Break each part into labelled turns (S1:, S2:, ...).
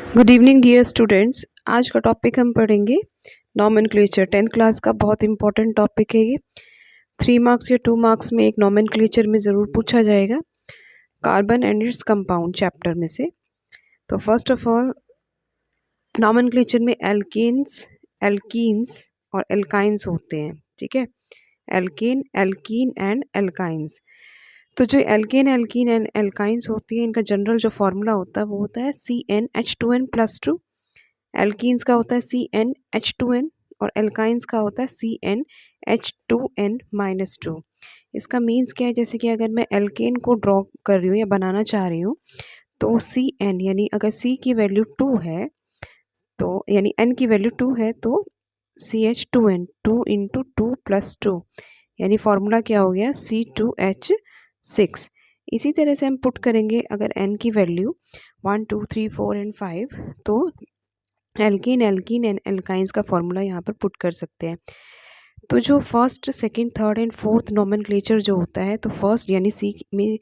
S1: Good evening dear students. आज का topic हम पढ़ेंगे नॉमेनक्लेचर। 10th क्लास का बहुत इंपॉर्टेंट टॉपिक है ये। 3 मार्क्स या 2 मार्क्स में एक नॉमेनक्लेचर में ज़रूर पूछा जाएगा, carbon and its compound chapter में से। तो फर्स्ट ऑफ ऑल नॉमेनक्लेचर में एल्कीन्स और एल्काइंस होते हैं, ठीक है। Alkene and alkynes. तो जो एल्कीन एंड एल्काइंस होती है, इनका जनरल जो फॉर्मूला होता है वो होता है CnH2n+2। एल्कीन्स का होता है CnH2n और एल्काइंस का होता है CnH2n-2। इसका मीन्स क्या है, जैसे कि अगर मैं एल्केन को ड्रॉ कर रही हूँ या बनाना चाह रही हूँ तो Cn यानी अगर C की वैल्यू 2 है तो यानी N की वैल्यू 2 है तो CH2n 2 इंटू 2 प्लस 2 यानी फॉर्मूला क्या हो गया C2H6। इसी तरह से हम पुट करेंगे अगर N की वैल्यू 1 2 3 4 एंड 5 तो एल्कीन एंड एल्काइंस का फॉर्मूला यहाँ पर पुट कर सकते हैं। तो जो first second third and fourth nomenclature जो होता है, तो फर्स्ट यानी सी में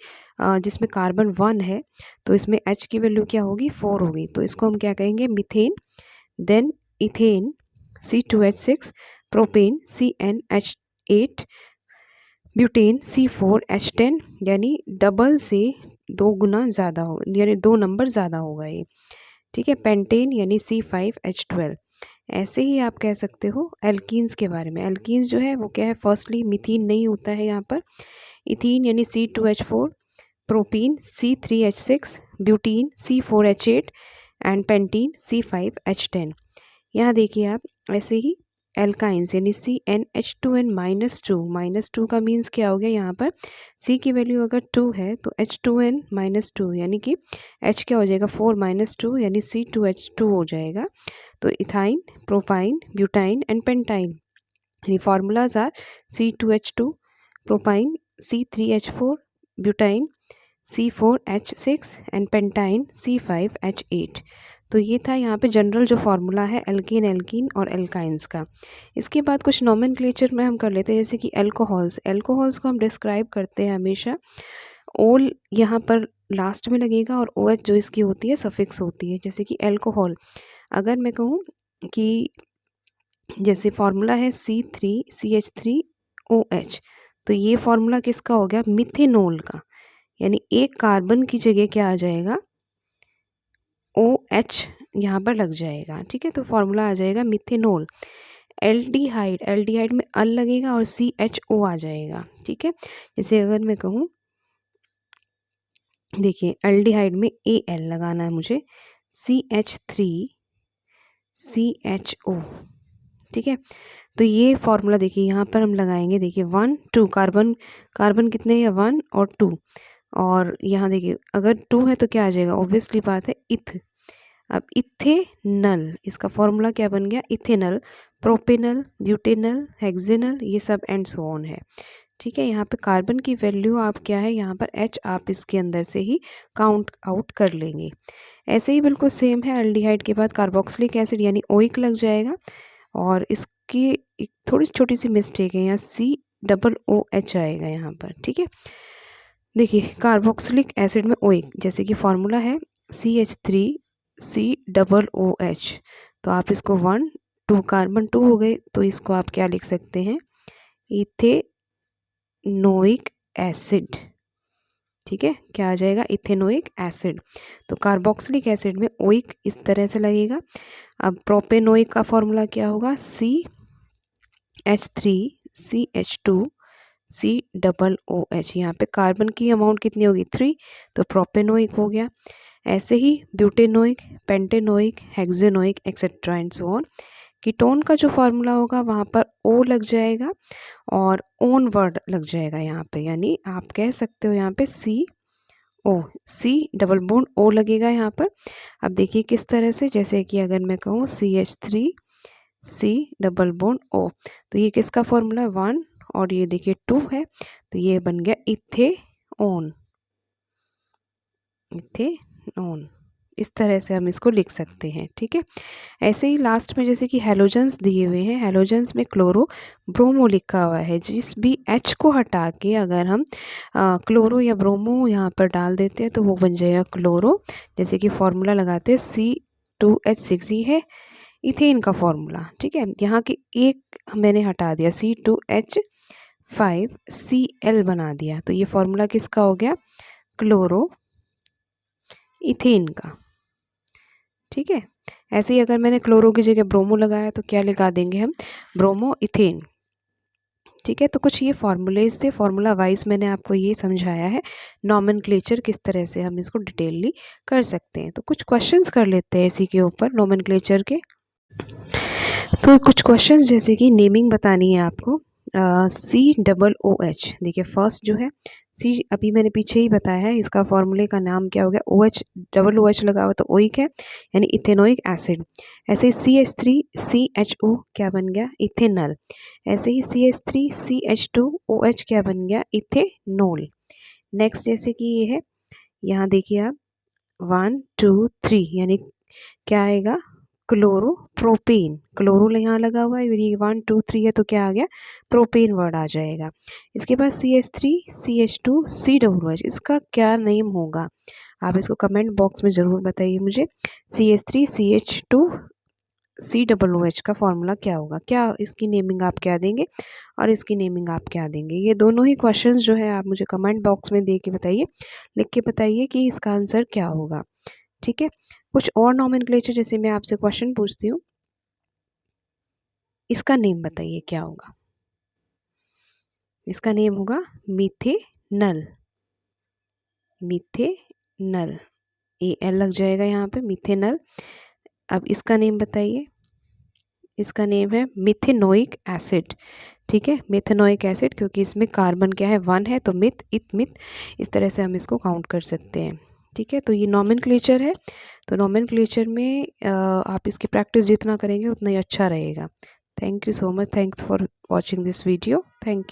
S1: जिसमें कार्बन 1 है तो इसमें H की वैल्यू क्या होगी 4 होगी, तो इसको हम क्या कहेंगे methane, then ethane C2H6, propane CnH8, butane C4H10 यानी डबल से 2 गुना ज़्यादा हो यानी 2 नंबर ज़्यादा होगा ये, ठीक है। पेंटेन यानी C5H12। ऐसे ही आप कह सकते हो एल्कीन्स के बारे में। एल्कीन्स जो है वो क्या है, फर्स्टली मिथीन नहीं होता है यहाँ पर, इथीन यानी C2H4, propene C3H6, butene C4H8 and pentene C5H10। यहाँ देखिए आप, ऐसे ही एल्काइंस यानी CnH2n-2 का मीन्स क्या हो गया, यहाँ पर C की वैल्यू अगर 2 है तो H2n-2 यानी कि H क्या हो जाएगा 4 - 2 यानी C2H2 हो जाएगा। तो ethyne, propyne, butyne and pentyne यानी formulas are C2H2, propyne C3H4, butyne C4H6 and pentyne C5H8। तो ये था यहाँ पे जनरल जो फार्मूला है एल्कीन और एल्काइंस का। इसके बाद कुछ नॉमेनक्लेचर में हम कर लेते हैं, जैसे कि एल्कोहल्स को हम डिस्क्राइब करते हैं हमेशा ओल यहाँ पर लास्ट में लगेगा और OH जो इसकी होती है सफिक्स होती है। जैसे कि एल्कोहल अगर मैं कहूँ कि जैसे फार्मूला है C3CH3OH, तो ये फार्मूला किसका हो गया मिथेनॉल का, यानी एक कार्बन की जगह क्या आ जाएगा OH यहाँ पर लग जाएगा, ठीक है। तो फार्मूला आ जाएगा मिथेनॉल। एल्डिहाइड में अल लगेगा और CHO आ जाएगा, ठीक है। जैसे अगर मैं कहूँ, देखिए एल्डिहाइड में AL लगाना है मुझे, CH3CHO, ठीक है। तो ये फॉर्मूला देखिए यहाँ पर हम लगाएंगे, देखिए 1 2 कार्बन कितने हैं 1 और 2, और यहाँ देखिए अगर 2 है तो क्या आ जाएगा, ऑब्वियसली बात है इथ। अब इथेनल, इसका फॉर्मूला क्या बन गया इथेनल, प्रोपेनल, ब्यूटेनल, हेक्सेनल, ये सब एंड सो ऑन है, ठीक है। यहाँ पे कार्बन की वैल्यू आप क्या है, यहाँ पर H आप इसके अंदर से ही काउंट आउट कर लेंगे। ऐसे ही बिल्कुल सेम है, एल्डिहाइड के बाद कार्बोक्सिलिक एसिड यानी ओइक लग जाएगा, और इसकी एक थोड़ी छोटी सी मिस्टेक है, यहाँ COOH आएगा यहाँ पर, ठीक है। देखिए कार्बोक्सिलिक एसिड में ओइक, जैसे कि फॉर्मूला है CH3COOH, तो आप इसको 1 2 कार्बन 2 हो गए तो इसको आप क्या लिख सकते हैं इथेनोइक एसिड, ठीक है। क्या आ जाएगा इथेनोइक एसिड। तो कार्बोक्सिलिक एसिड में ओइक इस तरह से लगेगा। अब प्रोपेनोइक का फॉर्मूला क्या होगा CH3CH2COOH, यहाँ पे कार्बन की अमाउंट कितनी होगी 3, तो प्रोपेनोइक हो गया। ऐसे ही butanoic, pentanoic, hexanoic etcetera and so on. Ketone का जो फार्मूला होगा वहाँ पर O लग जाएगा और ओन वर्ड लग जाएगा यहाँ पे, यानी आप कह सकते हो यहाँ पे C डबल बॉन्ड O लगेगा यहाँ पर। अब देखिए किस तरह से, जैसे कि अगर मैं कहूँ CH3C डबल बॉन्ड O, तो ये किसका फॉर्मूला है 1 और ये देखिए 2 है, तो ये बन गया इथेनॉन। इस तरह से हम इसको लिख सकते हैं, ठीक है। ऐसे ही लास्ट में जैसे कि हेलोजेंस दिए हुए हैं, हेलोजेंस में क्लोरो ब्रोमो लिखा हुआ है, जिस भी H को हटा के अगर हम क्लोरो या ब्रोमो यहाँ पर डाल देते हैं तो वो बन जाएगा क्लोरो। जैसे कि फॉर्मूला लगाते हैं C2H6 ये है इथेन का फॉर्मूला। ठीक है, यहाँ के एक मैंने हटा दिया, C2H5Cl बना दिया, तो ये फॉर्मूला किसका हो गया? क्लोरो इथेन का। ठीक है, ऐसे ही अगर मैंने क्लोरो की जगह ब्रोमो लगाया तो क्या लगा देंगे हम? Bromo ethane. ठीक है, तो कुछ ये फॉर्मूलेज थे, फॉर्मूला वाइज मैंने आपको ये समझाया है नॉमेनक्लेचर किस तरह से हम इसको डिटेलली कर सकते हैं। तो कुछ क्वेश्चंस कर लेते हैं इसी के ऊपर नॉमेनक्लेचर के। तो कुछ क्वेश्चंस जैसे कि नेमिंग बतानी है आपको। COOH, देखिए फर्स्ट जो है सी, अभी मैंने पीछे ही बताया है, इसका फॉर्मूले का नाम क्या हो गया? OH लगा हुआ तो ओइक है, यानी इथेनोइक एसिड। ऐसे ही CH3CHO क्या बन गया? इथेनॉल। ऐसे ही CH3CH2OH क्या बन गया? इथेनॉल। नेक्स्ट जैसे कि ये है, यहाँ देखिए आप 1 2 3 यानी क्या आएगा? क्लोरोप्रोपेन। क्लोरो यहाँ लगा हुआ है, ये 1 2 3 है तो क्या आ गया? प्रोपेन वर्ड आ जाएगा। इसके बाद CH3CH2COOH, इसका क्या नेम होगा? आप इसको कमेंट बॉक्स में ज़रूर बताइए मुझे। CH3CH2COOH का फॉर्मूला क्या होगा? क्या इसकी नेमिंग आप क्या देंगे और इसकी नेमिंग आप क्या देंगे? ये दोनों ही क्वेश्चंस जो है आप मुझे कमेंट बॉक्स में दे के बताइए, लिख के बताइए कि इसका आंसर क्या होगा। ठीक है, कुछ और नॉमेनक्लेचर जैसे मैं आपसे क्वेश्चन पूछती हूँ, इसका नेम बताइए क्या होगा? इसका नेम होगा मिथेनल। मिथेनल, एल लग जाएगा यहाँ पे, मिथेनल। अब इसका नेम बताइए। इसका नेम है मिथेनोइक एसिड। ठीक है, मिथेनोइक एसिड, क्योंकि इसमें कार्बन क्या है? 1 है, तो मिथ इत मिथ, इस तरह से हम इसको काउंट कर सकते हैं। ठीक है, तो ये नॉमेनक्लेचर है। तो नॉमेनक्लेचर में आप इसकी प्रैक्टिस जितना करेंगे उतना ही अच्छा रहेगा। Thank you so much, thanks for watching this video, thank you.